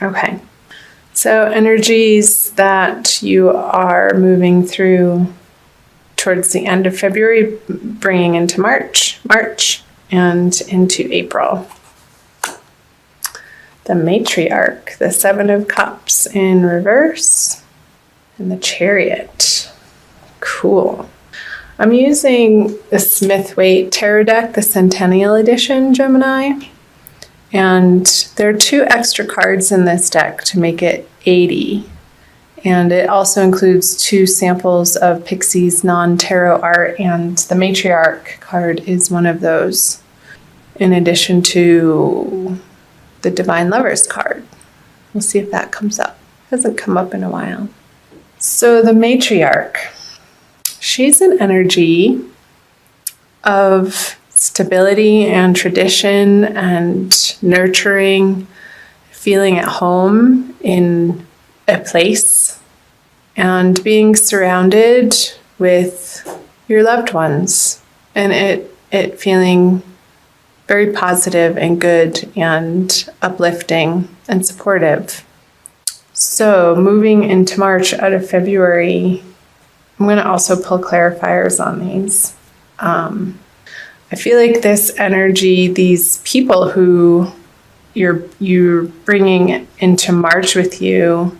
Okay. So energies that you are moving through towards the end of February, bringing into March, and into April. The Matriarch, the Seven of Cups in reverse, and the Chariot. Cool. I'm using the Smith-Waite Tarot deck, the Centennial Edition, Gemini. And there are 2 extra cards in this deck to make it 80. And it also includes 2 samples of Pixie's non-tarot art, and the Matriarch card is one of those, in addition to the Divine Lovers card. We'll see if that comes up. It hasn't come up in a while. So the Matriarch, she's an energy of stability and tradition and nurturing, feeling at home in a place, and being surrounded with your loved ones, and it feeling very positive and good and uplifting and supportive. So moving into March out of February, I'm going to also pull clarifiers on these. I feel like this energy, these people who you're bringing into March with you,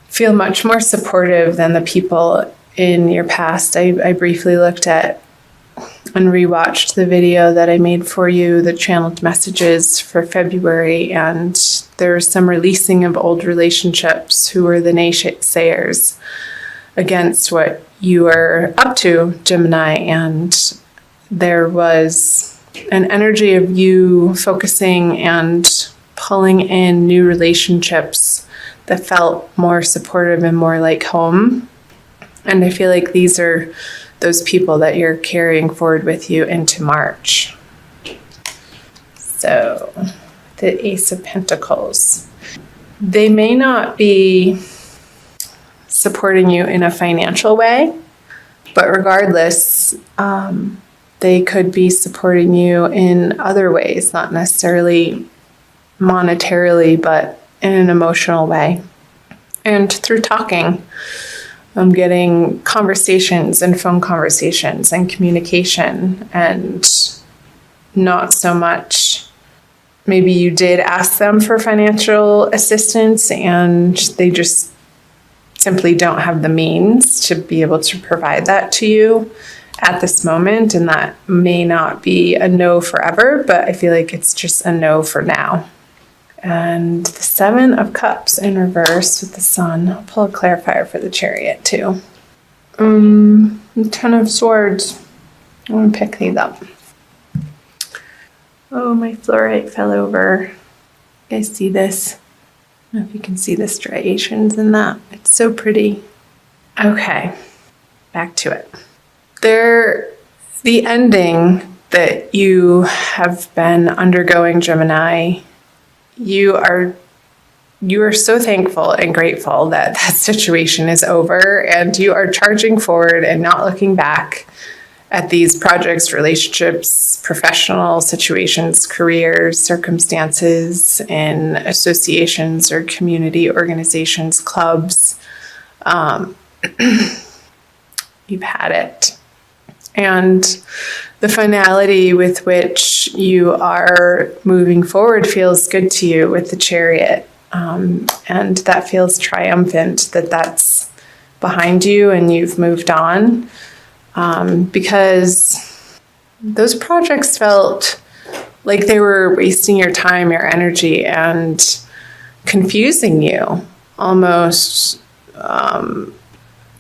feel much more supportive than the people in your past. I briefly looked at and rewatched the video that I made for you, the channeled messages for February, and there's some releasing of old relationships who were the naysayers against what you are up to, Gemini, and there was an energy of you focusing and pulling in new relationships that felt more supportive and more like home. And I feel like these are those people that you're carrying forward with you into March. So the Ace of Pentacles. They may not be supporting you in a financial way, but regardless, they could be supporting you in other ways, not necessarily monetarily, but in an emotional way. And through talking, I'm getting conversations and phone conversations and communication, and not so much maybe you did ask them for financial assistance and they just simply don't have the means to be able to provide that to you at this moment, and that may not be a no forever, but I feel like it's just a no for now. And the Seven of Cups in reverse with the Sun. I'll pull a clarifier for the Chariot too. The Ten of Swords. I'm going to pick these up. Oh, my fluorite fell over. You guys see this? I don't know if you can see the striations in that. It's so pretty. Okay, back to it. The ending that you have been undergoing, Gemini, you are so thankful and grateful that that situation is over, and you are charging forward and not looking back at these projects, relationships, professional situations, careers, circumstances, in associations or community organizations, clubs. You've had it. And the finality with which you are moving forward feels good to you with the Chariot. And that feels triumphant that that's behind you and you've moved on. Because those projects felt like they were wasting your time, your energy, and confusing you almost.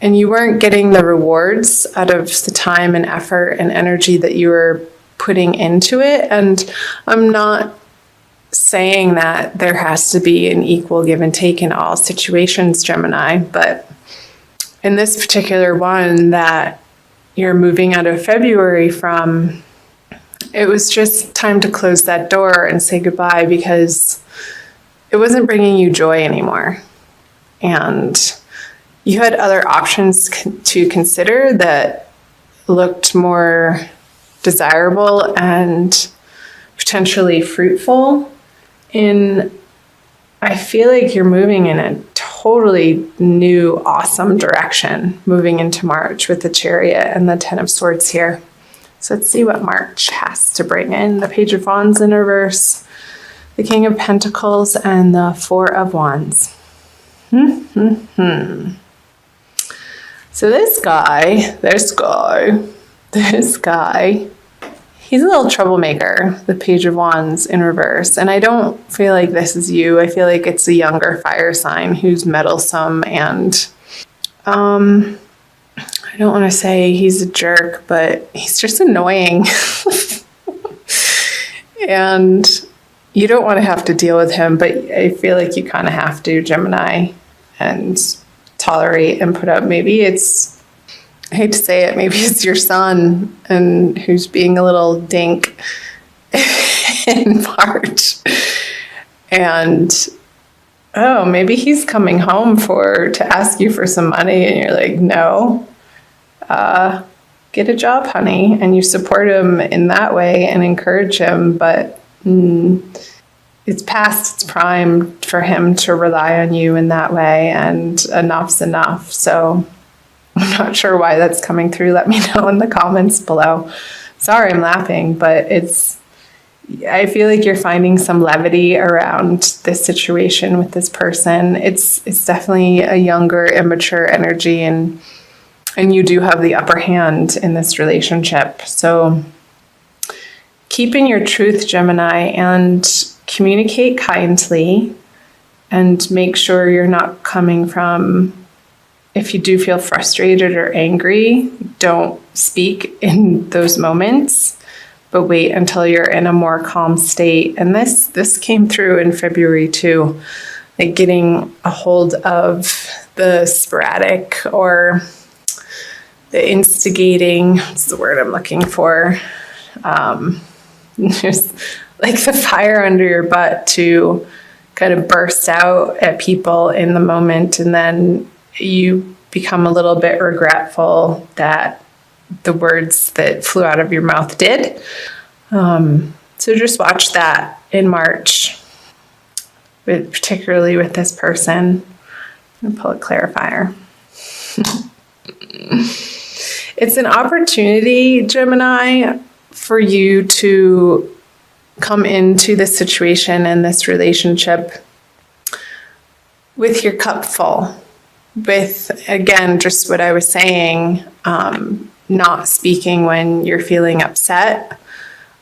And you weren't getting the rewards out of the time and effort and energy that you were putting into it. And I'm not saying that there has to be an equal give and take in all situations, Gemini, but in this particular one that you're moving out of February from, it was just time to close that door and say goodbye, because it wasn't bringing you joy anymore. And you had other options to consider that looked more desirable and potentially fruitful in I feel like you're moving in a totally new, awesome direction, moving into March with the Chariot and the Ten of Swords here. So let's see what March has to bring in. The Page of Wands in reverse, the King of Pentacles, and the Four of Wands. So this guy, he's a little troublemaker, the Page of Wands in reverse. And I don't feel like this is you. I feel like it's a younger fire sign who's meddlesome and, I don't want to say he's a jerk, but he's just annoying. And you don't want to have to deal with him, but I feel like you kind of have to, Gemini, and tolerate and put up. Maybe it's, I hate to say it, maybe it's your son and who's being a little dink in March. And oh, maybe he's coming home to ask you for some money and you're like, no, get a job, honey. And you support him in that way and encourage him, but it's past its prime for him to rely on you in that way, and enough's enough. So I'm not sure why that's coming through. Let me know in the comments below. Sorry, I'm laughing, but I feel like you're finding some levity around this situation with this person. It's definitely a younger, immature energy, and you do have the upper hand in this relationship. So keep in your truth, Gemini, and communicate kindly, and make sure you're not coming from, if you do feel frustrated or angry, don't speak in those moments, but wait until you're in a more calm state. And this came through in February too, like getting a hold of the sporadic or the instigating, what's the word I'm looking for? Just like the fire under your butt to kind of burst out at people in the moment, and then you become a little bit regretful that the words that flew out of your mouth did. So just watch that in March, particularly with this person. I'm gonna pull a clarifier. It's an opportunity, Gemini, for you to come into this situation and this relationship with your cup full. With, again, just what I was saying, not speaking when you're feeling upset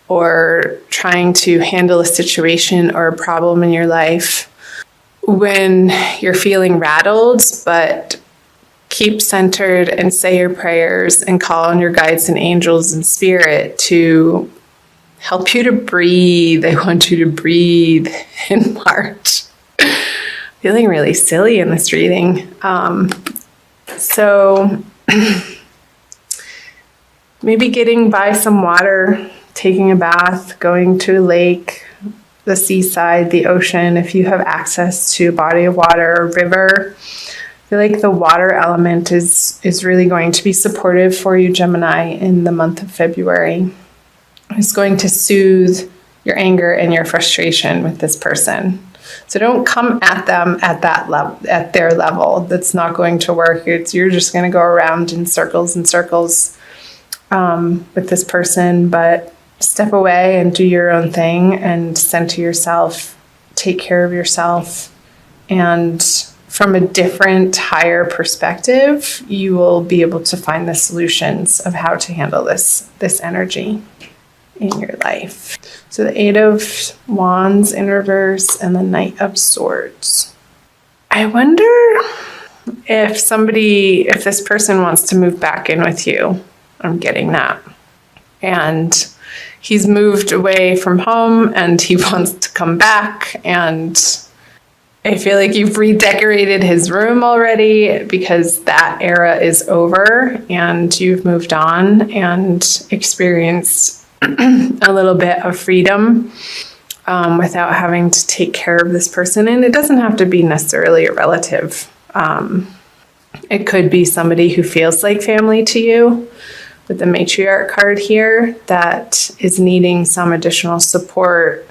or trying to handle a situation or a problem in your life when you're feeling rattled, but keep centered and say your prayers and call on your guides and angels and spirit to help you to breathe. I want you to breathe in March. Feeling really silly in this reading. So maybe getting by some water, taking a bath, going to a lake, the seaside, the ocean, if you have access to a body of water or river. I feel like the water element is really going to be supportive for you, Gemini, in the month of February. It's going to soothe your anger and your frustration with this person. So don't come at them at that level, at their level. That's not going to work. You're just going to go around in circles and circles with this person. But step away and do your own thing and center yourself. Take care of yourself, and from a different, higher perspective, you will be able to find the solutions of how to handle this energy in your life. So the Eight of Wands in reverse and the Knight of Swords. I wonder if this person wants to move back in with you. I'm getting that. And he's moved away from home and he wants to come back, and I feel like you've redecorated his room already because that era is over and you've moved on and experienced a little bit of freedom without having to take care of this person. And it doesn't have to be necessarily a relative. It could be somebody who feels like family to you, with the matriarch card here, that is needing some additional support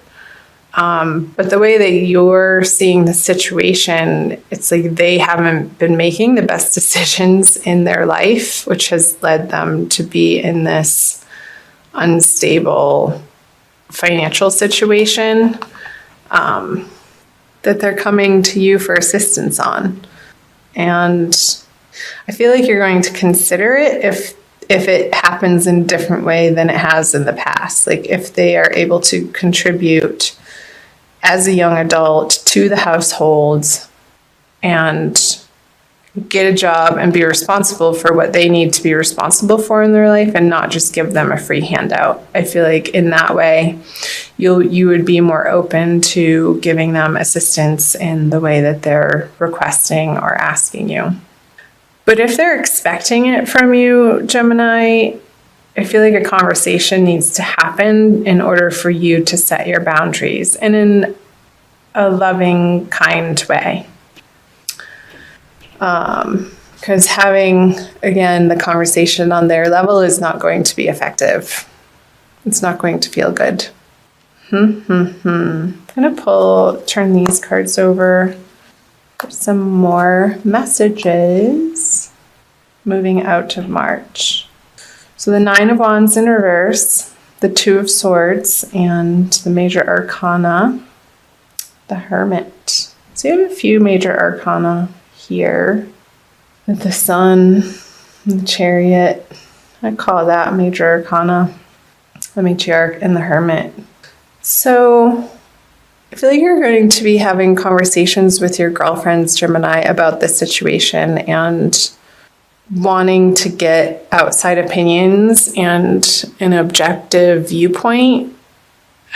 But the way that you're seeing the situation, it's like they haven't been making the best decisions in their life, which has led them to be in this unstable financial situation that they're coming to you for assistance on. And I feel like you're going to consider it if it happens in a different way than it has in the past. Like if they are able to contribute as a young adult to the household and get a job and be responsible for what they need to be responsible for in their life and not just give them a free handout. I feel like in that way, you would be more open to giving them assistance in the way that they're requesting or asking you. But if they're expecting it from you, Gemini, I feel like a conversation needs to happen in order for you to set your boundaries and in a loving, kind way. Because having, again, the conversation on their level is not going to be effective. It's not going to feel good. I'm going to turn these cards over for some more messages moving out of March. So the Nine of Wands in reverse, the Two of Swords, and the Major Arcana, the Hermit. So you have a few Major Arcana here with the Sun and the Chariot. I call that Major Arcana, the Matriarch, and the Hermit. So I feel like you're going to be having conversations with your girlfriends, Gemini, about this situation and wanting to get outside opinions and an objective viewpoint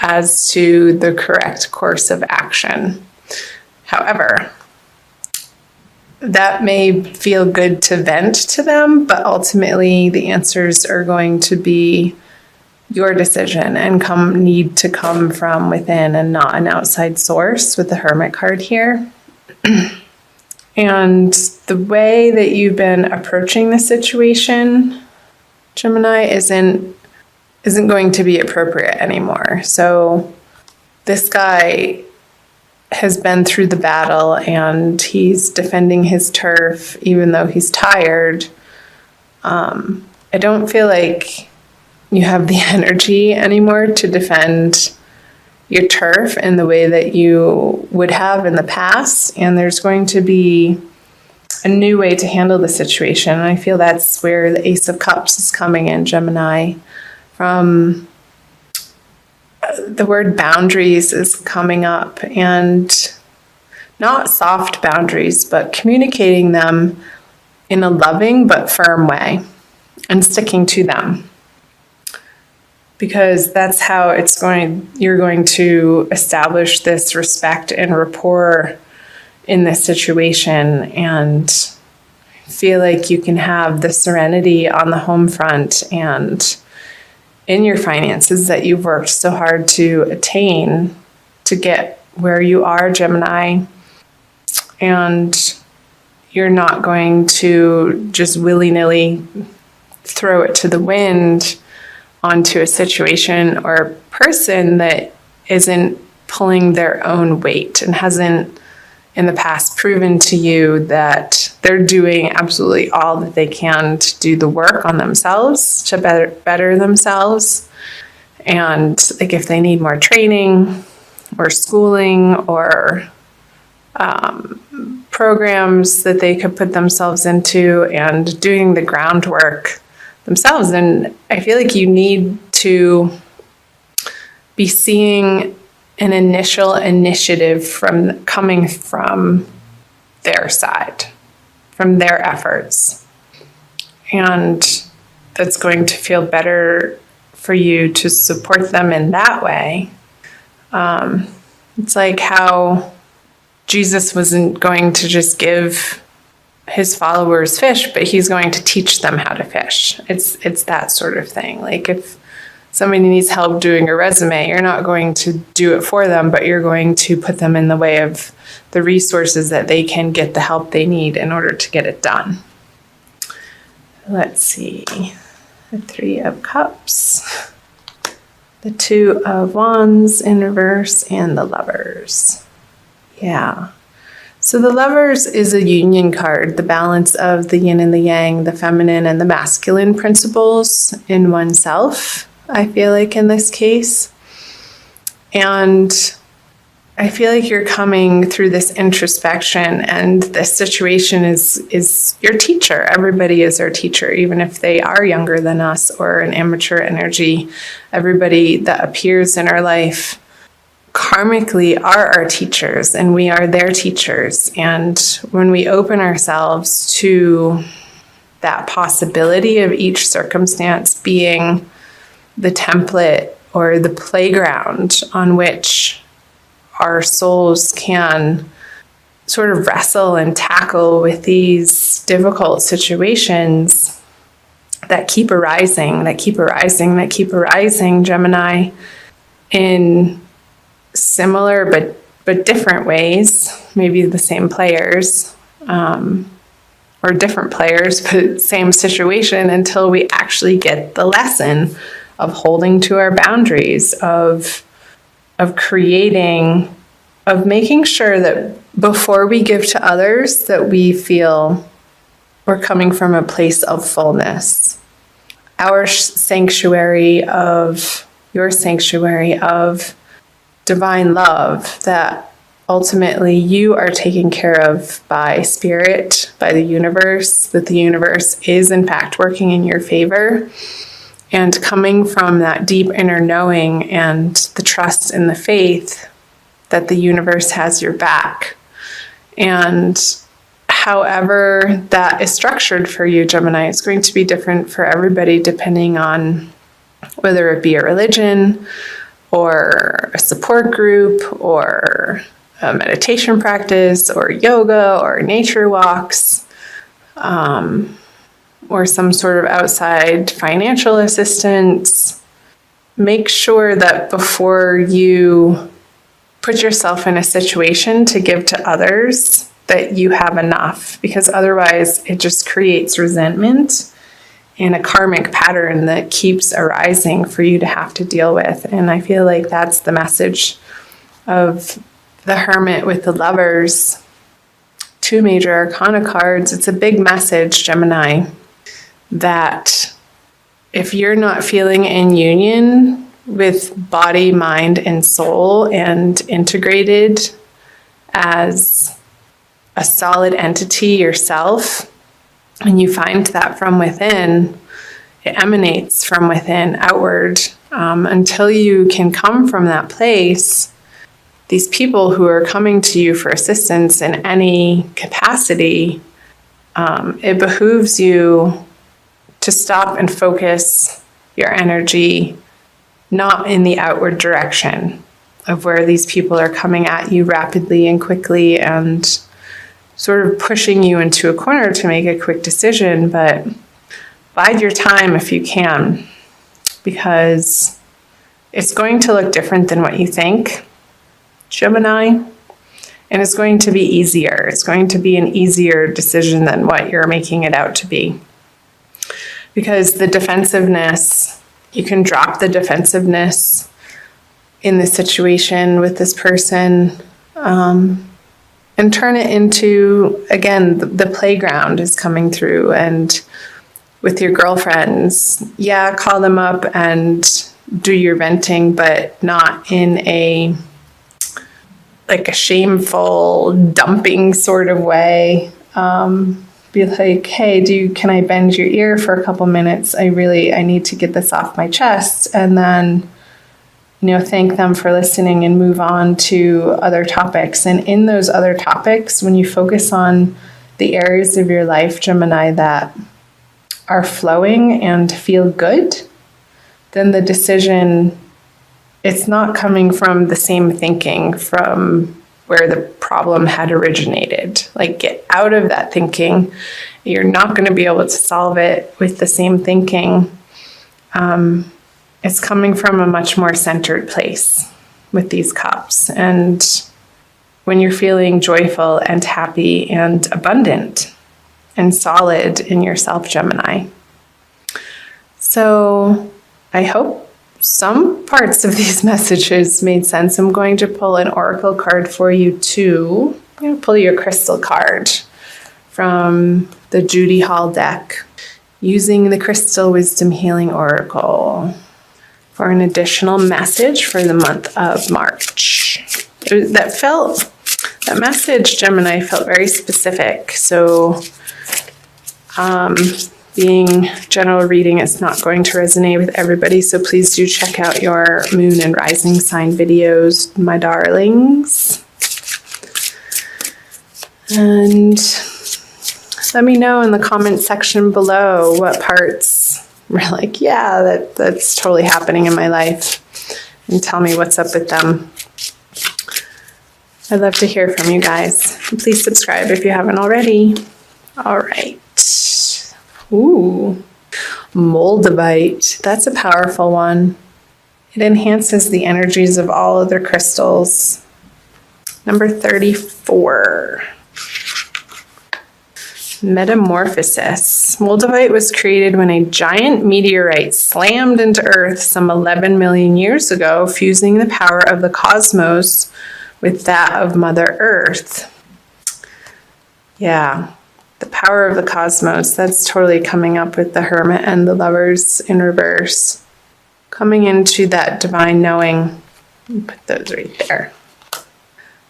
as to the correct course of action. However, that may feel good to vent to them, but ultimately the answers are going to be your decision and need to come from within and not an outside source with the Hermit card here. And the way that you've been approaching the situation, Gemini, isn't going to be appropriate anymore. So this guy has been through the battle and he's defending his turf even though he's tired. I don't feel like you have the energy anymore to defend your turf in the way that you would have in the past, and there's going to be a new way to handle the situation. And I feel that's where the Ace of Cups is coming in, Gemini. From the word boundaries is coming up, and not soft boundaries, but communicating them in a loving but firm way and sticking to them. Because that's how you're going to establish this respect and rapport in this situation and feel like you can have the serenity on the home front and in your finances that you've worked so hard to attain to get where you are, Gemini. And you're not going to just willy-nilly throw it to the wind onto a situation or a person that isn't pulling their own weight and hasn't in the past proven to you that they're doing absolutely all that they can to do the work on themselves, to better themselves. And like if they need more training or schooling or programs that they could put themselves into and doing the groundwork themselves. And I feel like you need to be seeing an initial initiative coming from their side, from their efforts. And that's going to feel better for you to support them in that way. It's like how Jesus wasn't going to just give his followers fish, but he's going to teach them how to fish. It's that sort of thing. Like if somebody needs help doing a resume, you're not going to do it for them, but you're going to put them in the way of the resources that they can get the help they need in order to get it done. Let's see. The Three of Cups, the Two of Wands in reverse, and the Lovers. Yeah. So the Lovers is a union card, the balance of the yin and the yang, the feminine and the masculine principles in oneself, I feel like in this case. And I feel like you're coming through this introspection, and this situation is your teacher. Everybody is our teacher, even if they are younger than us or an immature energy. Everybody that appears in our life karmically are our teachers, and we are their teachers. And when we open ourselves to that possibility of each circumstance being the template or the playground on which our souls can sort of wrestle and tackle with these difficult situations that keep arising, Gemini, in similar but different ways, maybe the same players, or different players, but same situation, until we actually get the lesson of holding to our boundaries, of creating, of making sure that before we give to others, that we feel we're coming from a place of fullness. Our sanctuary of, your sanctuary of divine love, that ultimately you are taken care of by spirit, by the universe, that the universe is in fact working in your favor. And coming from that deep inner knowing and the trust and the faith that the universe has your back. And however that is structured for you, Gemini, it's going to be different for everybody depending on whether it be a religion or a support group or a meditation practice or yoga or nature walks, or some sort of outside financial assistance. Make sure that before you put yourself in a situation to give to others, that you have enough, because otherwise it just creates resentment and a karmic pattern that keeps arising for you to have to deal with. And I feel like that's the message of the Hermit with the Lovers, 2 major arcana cards. It's a big message, Gemini, that if you're not feeling in union with body, mind, and soul, and integrated as a solid entity yourself, and you find that from within, it emanates from within outward. Until you can come from that place, these people who are coming to you for assistance in any capacity, it behooves you to stop and focus your energy not in the outward direction of where these people are coming at you rapidly and quickly and sort of pushing you into a corner to make a quick decision, but bide your time if you can, because it's going to look different than what you think, Gemini, and it's going to be easier. It's going to be an easier decision than what you're making it out to be. Because the defensiveness, you can drop the defensiveness in the situation with this person, and turn it into, again, the playground is coming through. And with your girlfriends, yeah, call them up and do your venting, but not in a shameful dumping sort of way. Be like, hey, can I bend your ear for a couple minutes? I need to get this off my chest. And then, thank them for listening and move on to other topics. And in those other topics, when you focus on the areas of your life, Gemini, that are flowing and feel good, then the decision, it's not coming from the same thinking from where the problem had originated. Like, get out of that thinking. You're not going to be able to solve it with the same thinking. It's coming from a much more centered place with these cups. And when you're feeling joyful and happy and abundant and solid in yourself, Gemini. So I hope some parts of these messages made sense. I'm going to pull an oracle card for you too. I'm going to pull your crystal card from the Judy Hall deck using the Crystal Wisdom Healing Oracle for an additional message for the month of March. That message, Gemini, felt very specific. So being general reading is not going to resonate with everybody, so please do check out your moon and rising sign videos, my darlings. And let me know in the comment section below what parts were like, yeah, that's totally happening in my life, and tell me what's up with them. I'd love to hear from you guys. Please subscribe if you haven't already. All right. Ooh, Moldavite. That's a powerful one. It enhances the energies of all other crystals. Number 34. Metamorphosis. Moldavite was created when a giant meteorite slammed into Earth some 11 million years ago, fusing the power of the cosmos with that of Mother Earth. Yeah. The power of the cosmos, that's totally coming up with the Hermit and the Lovers in reverse. Coming into that divine knowing. Put those right there.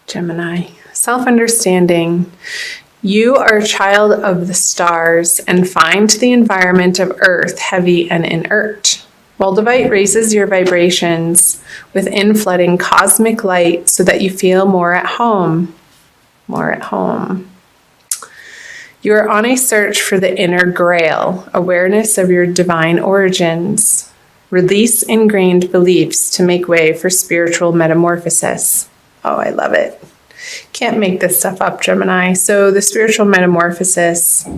Gemini. Self-understanding. You are a child of the stars and find the environment of Earth heavy and inert. Moldavite raises your vibrations with inflooding cosmic light so that you feel more at home. More at home. You are on a search for the inner grail, awareness of your divine origins. Release ingrained beliefs to make way for spiritual metamorphosis. Oh, I love it. Can't make this stuff up, Gemini. So the spiritual metamorphosis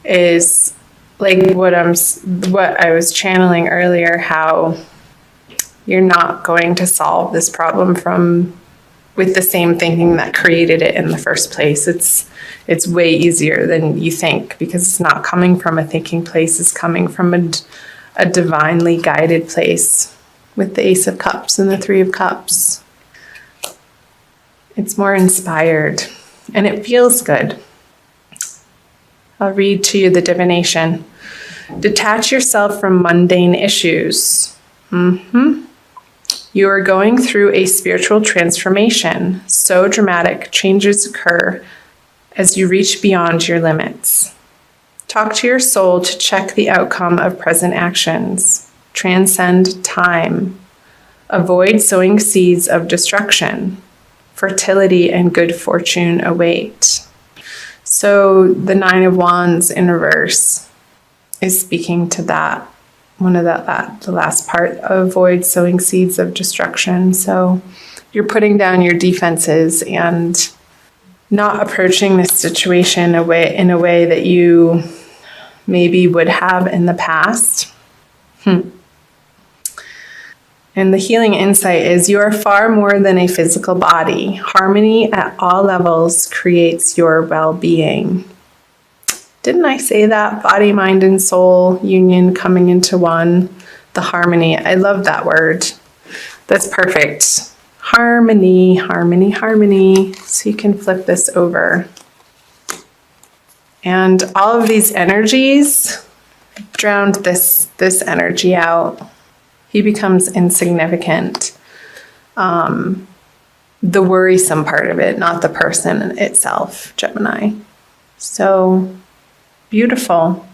is like what I was channeling earlier, how you're not going to solve this problem with the same thinking that created it in the first place. It's way easier than you think, because it's not coming from a thinking place. It's coming from a divinely guided place with the Ace of Cups and the Three of Cups. It's more inspired and it feels good. I'll read to you the divination. Detach yourself from mundane issues. You are going through a spiritual transformation. So dramatic, changes occur as you reach beyond your limits. Talk to your soul to check the outcome of present actions. Transcend time. Avoid sowing seeds of destruction. Fertility and good fortune await. So the Nine of Wands in reverse is speaking to that. The last part, avoid sowing seeds of destruction. So you're putting down your defenses and not approaching this situation in a way that you maybe would have in the past. And the healing insight is you are far more than a physical body. Harmony at all levels creates your well-being. Didn't I say that? Body, mind, and soul union coming into one. The harmony. I love that word. That's perfect. Harmony, harmony, harmony. So you can flip this over. And all of these energies drowned this energy out. He becomes insignificant. The worrisome part of it, not the person itself, Gemini. So beautiful.